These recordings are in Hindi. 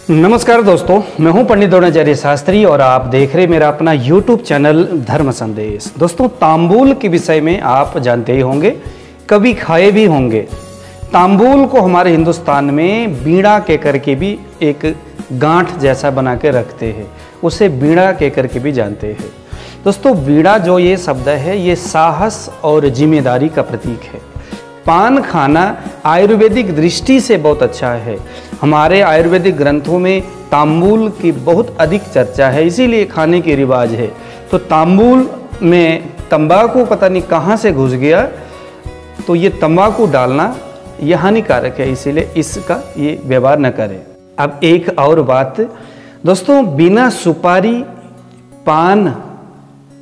नमस्कार दोस्तों, मैं हूं पंडित द्रोणाचार्य शास्त्री और आप देख रहे मेरा अपना YouTube चैनल धर्म संदेश। दोस्तों, तांबूल के विषय में आप जानते ही होंगे, कभी खाए भी होंगे। तांबूल को हमारे हिंदुस्तान में बीड़ा के करके भी एक गांठ जैसा बना के रखते हैं, उसे बीड़ा के करके भी जानते हैं। दोस्तों, बीड़ा जो ये शब्द है, ये साहस और जिम्मेदारी का प्रतीक है। पान खाना आयुर्वेदिक दृष्टि से बहुत अच्छा है। हमारे आयुर्वेदिक ग्रंथों में तांबूल की बहुत अधिक चर्चा है, इसीलिए खाने की रिवाज है। तो तांबूल में तंबाकू पता नहीं कहाँ से घुस गया, तो ये तंबाकू डालना ये हानिकारक है, इसीलिए इसका ये व्यवहार न करें। अब एक और बात दोस्तों, बिना सुपारी पान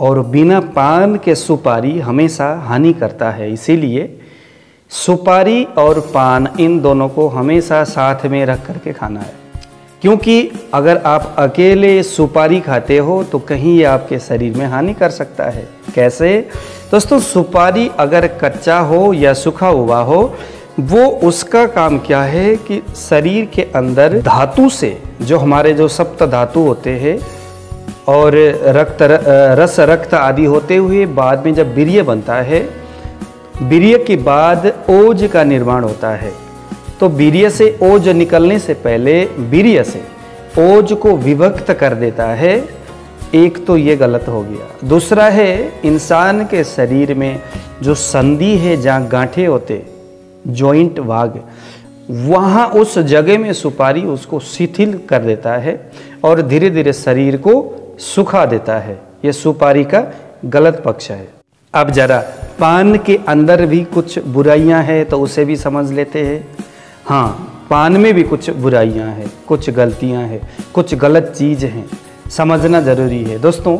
और बिना पान के सुपारी हमेशा हानि करता है, इसीलिए सुपारी और पान इन दोनों को हमेशा साथ में रख करके खाना है। क्योंकि अगर आप अकेले सुपारी खाते हो तो कहीं ये आपके शरीर में हानि कर सकता है। कैसे दोस्तों, सुपारी अगर कच्चा हो या सूखा हुआ हो, वो उसका काम क्या है कि शरीर के अंदर धातु से, जो हमारे जो सप्त धातु होते हैं और रस रक्त आदि होते हुए बाद में जब वीर्य बनता है, वीर्य के बाद ओज का निर्माण होता है। तो वीर्य से ओज निकलने से पहले वीर्य से ओज को विभक्त कर देता है। एक तो ये गलत हो गया। दूसरा है, इंसान के शरीर में जो संधि है, जहाँ गांठे होते, जॉइंट भाग, वहाँ उस जगह में सुपारी उसको शिथिल कर देता है और धीरे धीरे शरीर को सुखा देता है। ये सुपारी का गलत पक्ष है। अब जरा पान के अंदर भी कुछ बुराइयां हैं तो उसे भी समझ लेते हैं। हाँ, पान में भी कुछ बुराइयां हैं, कुछ गलतियां हैं, कुछ गलत चीज़ हैं, समझना जरूरी है। दोस्तों,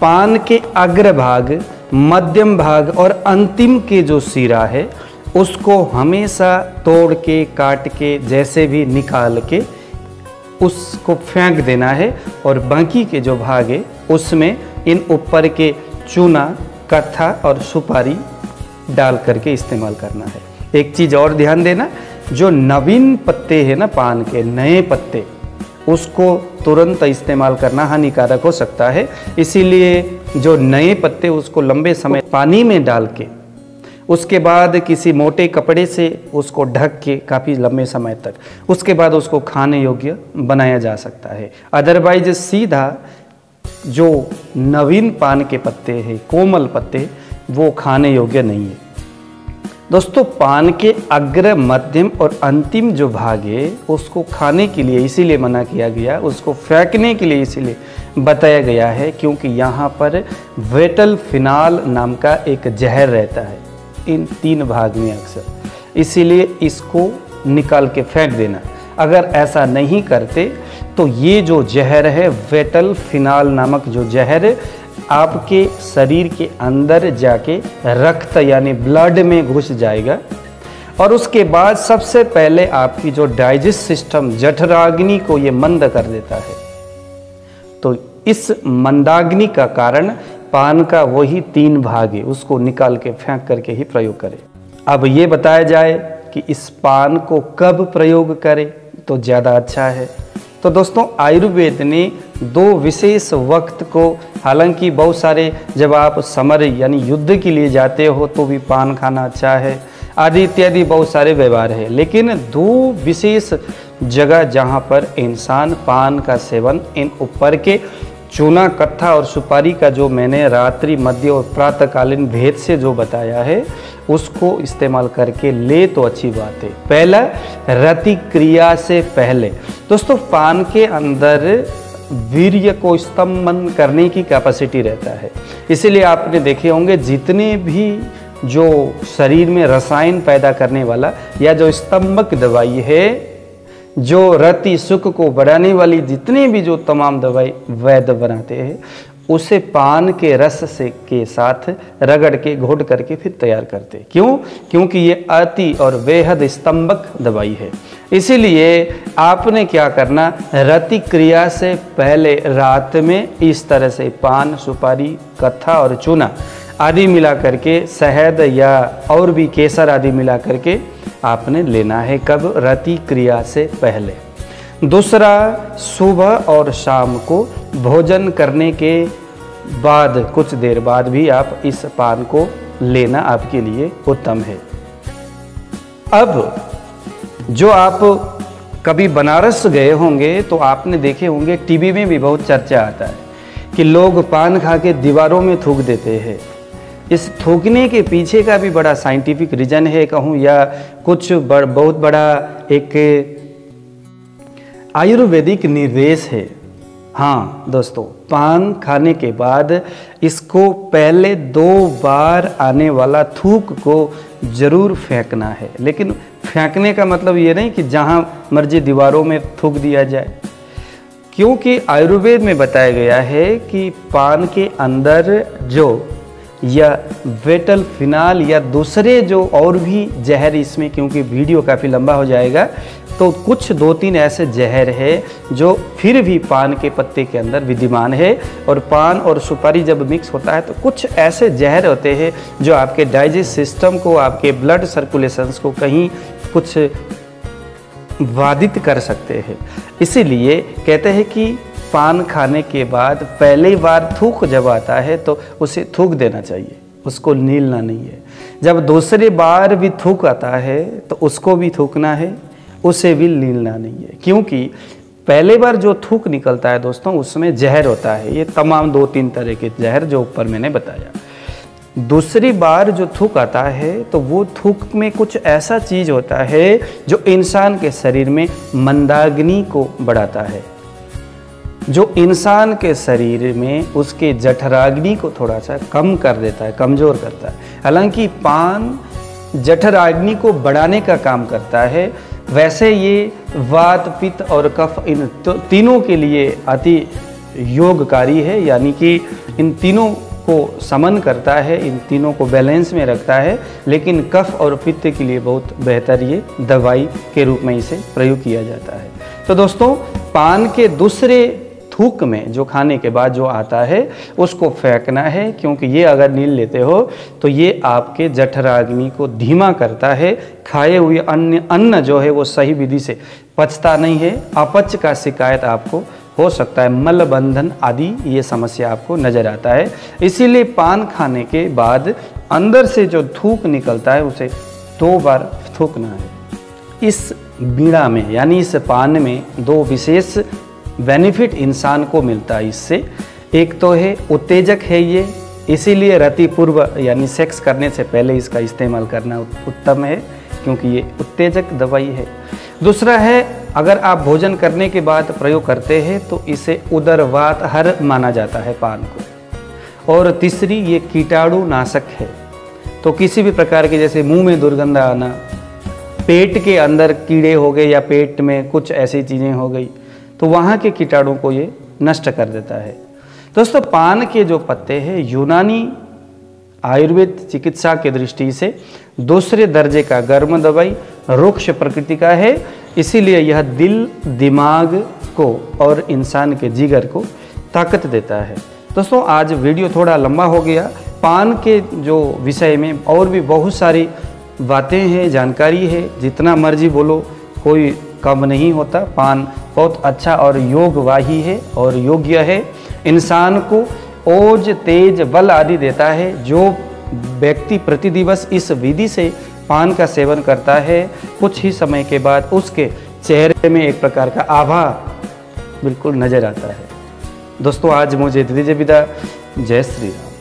पान के अग्रभाग, मध्यम भाग और अंतिम के जो सिरा है, उसको हमेशा तोड़ के, काट के, जैसे भी निकाल के उसको फेंक देना है और बाकी के जो भाग है उसमें इन ऊपर के चूना, कत्था और सुपारी डाल करके इस्तेमाल करना है। एक चीज़ और ध्यान देना, जो नवीन पत्ते हैं ना, पान के नए पत्ते, उसको तुरंत इस्तेमाल करना हानिकारक हो सकता है। इसीलिए जो नए पत्ते उसको लंबे समय पानी में डाल के, उसके बाद किसी मोटे कपड़े से उसको ढक के काफ़ी लंबे समय तक, उसके बाद उसको खाने योग्य बनाया जा सकता है। अदरवाइज सीधा जो नवीन पान के पत्ते हैं, कोमल पत्ते, वो खाने योग्य नहीं है। दोस्तों, पान के अग्र, मध्यम और अंतिम जो भाग है उसको खाने के लिए इसीलिए मना किया गया, उसको फेंकने के लिए इसीलिए बताया गया है क्योंकि यहाँ पर वेटल फिनाल नाम का एक जहर रहता है इन तीन भाग में अक्सर, इसीलिए इसको निकाल के फेंक देना। अगर ऐसा नहीं करते तो ये जो जहर है, वेटल फिनाल नामक जो जहर, आपके शरीर के अंदर जाके रक्त यानी ब्लड में घुस जाएगा और उसके बाद सबसे पहले आपकी जो डाइजेस्ट सिस्टम, जठराग्नि को ये मंद कर देता है। तो इस मंदाग्नि का कारण पान का वही तीन भाग है, उसको निकाल के फेंक करके ही प्रयोग करें। अब ये बताया जाए कि इस पान को कब प्रयोग करें तो ज़्यादा अच्छा है। तो दोस्तों, आयुर्वेद ने दो विशेष वक्त को, हालांकि बहुत सारे जब आप समर यानी युद्ध के लिए जाते हो तो भी पान खाना अच्छा है, आदि इत्यादि बहुत सारे व्यवहार है, लेकिन दो विशेष जगह जहां पर इंसान पान का सेवन इन ऊपर के चूना, कत्था और सुपारी का जो मैंने रात्रि, मध्य और प्रातःकालीन भेद से जो बताया है, उसको इस्तेमाल करके ले तो अच्छी बात है। पहला, रति क्रिया से पहले। दोस्तों, पान के अंदर वीर्य को स्तंभन करने की कैपेसिटी रहता है, इसीलिए आपने देखे होंगे जितने भी जो शरीर में रसायन पैदा करने वाला या जो स्तंभक दवाई है, जो रति सुख को बढ़ाने वाली जितने भी जो तमाम दवाई वैद्य बनाते हैं, उसे पान के रस से के साथ रगड़ के घोट करके फिर तैयार करते। क्यों? क्योंकि ये अति और बेहद स्तंभक दवाई है। इसीलिए आपने क्या करना, रति क्रिया से पहले रात में इस तरह से पान, सुपारी, कत्था और चूना आदि मिला करके, शहद या और भी केसर आदि मिला करके आपने लेना है। कब? रति क्रिया से पहले। दूसरा, सुबह और शाम को भोजन करने के बाद कुछ देर बाद भी आप इस पान को लेना आपके लिए उत्तम है। अब जो आप कभी बनारस गए होंगे तो आपने देखे होंगे, टीवी में भी बहुत चर्चा आता है कि लोग पान खा के दीवारों में थूक देते हैं। इस थूकने के पीछे का भी बड़ा साइंटिफिक रीजन है कहूँ, या कुछ बहुत बड़ा एक आयुर्वेदिक निर्देश है। हाँ दोस्तों, पान खाने के बाद इसको पहले 2 बार आने वाला थूक को जरूर फेंकना है। लेकिन फेंकने का मतलब ये नहीं कि जहाँ मर्जी दीवारों में थूक दिया जाए, क्योंकि आयुर्वेद में बताया गया है कि पान के अंदर जो या वेटल फिनाल या दूसरे जो और भी जहर इसमें, क्योंकि वीडियो काफ़ी लंबा हो जाएगा, तो कुछ 2-3 ऐसे जहर है जो फिर भी पान के पत्ते के अंदर विद्यमान है। और पान और सुपारी जब मिक्स होता है तो कुछ ऐसे जहर होते हैं जो आपके डाइजेस्ट सिस्टम को, आपके ब्लड सर्कुलेशंस को कहीं कुछ बाधित कर सकते हैं। इसीलिए कहते हैं कि पान खाने के बाद पहली बार थूक जब आता है तो उसे थूक देना चाहिए, उसको नीलना नहीं है। जब दूसरी बार भी थूक आता है तो उसको भी थूकना है, उसे भी नीलना नहीं है। क्योंकि पहले बार जो थूक निकलता है दोस्तों, उसमें जहर होता है, ये तमाम 2-3 तरह के जहर जो ऊपर मैंने बताया। दूसरी बार जो थूक आता है तो वो थूक में कुछ ऐसा चीज़ होता है जो इंसान के शरीर में मंदाग्नि को बढ़ाता है, जो इंसान के शरीर में उसके जठराग्नि को थोड़ा सा कम कर देता है, कमज़ोर करता है। हालांकि पान जठराग्नि को बढ़ाने का काम करता है, वैसे ये वात, पित्त और कफ इन तीनों के लिए अति योगकारी है, यानी कि इन तीनों को समन करता है, इन तीनों को बैलेंस में रखता है। लेकिन कफ और पित्त के लिए बहुत बेहतर ये दवाई के रूप में इसे प्रयोग किया जाता है। तो दोस्तों, पान के दूसरे थूक में जो खाने के बाद जो आता है उसको फेंकना है, क्योंकि ये अगर नील लेते हो तो ये आपके जठराग्नि को धीमा करता है। खाए हुए अन्न जो है वो सही विधि से पचता नहीं है, अपच का शिकायत आपको हो सकता है, मलबंधन आदि ये समस्या आपको नज़र आता है। इसीलिए पान खाने के बाद अंदर से जो थूक निकलता है उसे 2 बार थूकना है। इस बीड़ा में यानी इस पान में 2 विशेष बेनिफिट इंसान को मिलता है इससे। एक तो है उत्तेजक है ये, इसीलिए रति पूर्व यानी सेक्स करने से पहले इसका इस्तेमाल करना उत्तम है, क्योंकि ये उत्तेजक दवाई है। दूसरा है, अगर आप भोजन करने के बाद प्रयोग करते हैं तो इसे उदरवात हर माना जाता है पान को। और तीसरी, ये कीटाणु नाशक है, तो किसी भी प्रकार के जैसे मुंह में दुर्गंध आना, पेट के अंदर कीड़े हो गए या पेट में कुछ ऐसी चीज़ें हो गई तो वहाँ के कीटाणु को ये नष्ट कर देता है। दोस्तों, पान के जो पत्ते हैं यूनानी आयुर्वेद चिकित्सा के दृष्टि से दूसरे दर्जे का गर्म दवाई, रुक्ष प्रकृति का है, इसीलिए यह दिल, दिमाग को और इंसान के जिगर को ताकत देता है। दोस्तों, आज वीडियो थोड़ा लंबा हो गया। पान के जो विषय में और भी बहुत सारी बातें हैं, जानकारी है, जितना मर्जी बोलो कोई कम नहीं होता। पान बहुत अच्छा और योगवाही है और योग्य है, इंसान को ओज, तेज, बल आदि देता है। जो व्यक्ति प्रतिदिवस इस विधि से पान का सेवन करता है, कुछ ही समय के बाद उसके चेहरे में एक प्रकार का आभा बिल्कुल नजर आता है। दोस्तों, आज मुझे दीजिए विदा। जय श्री राम।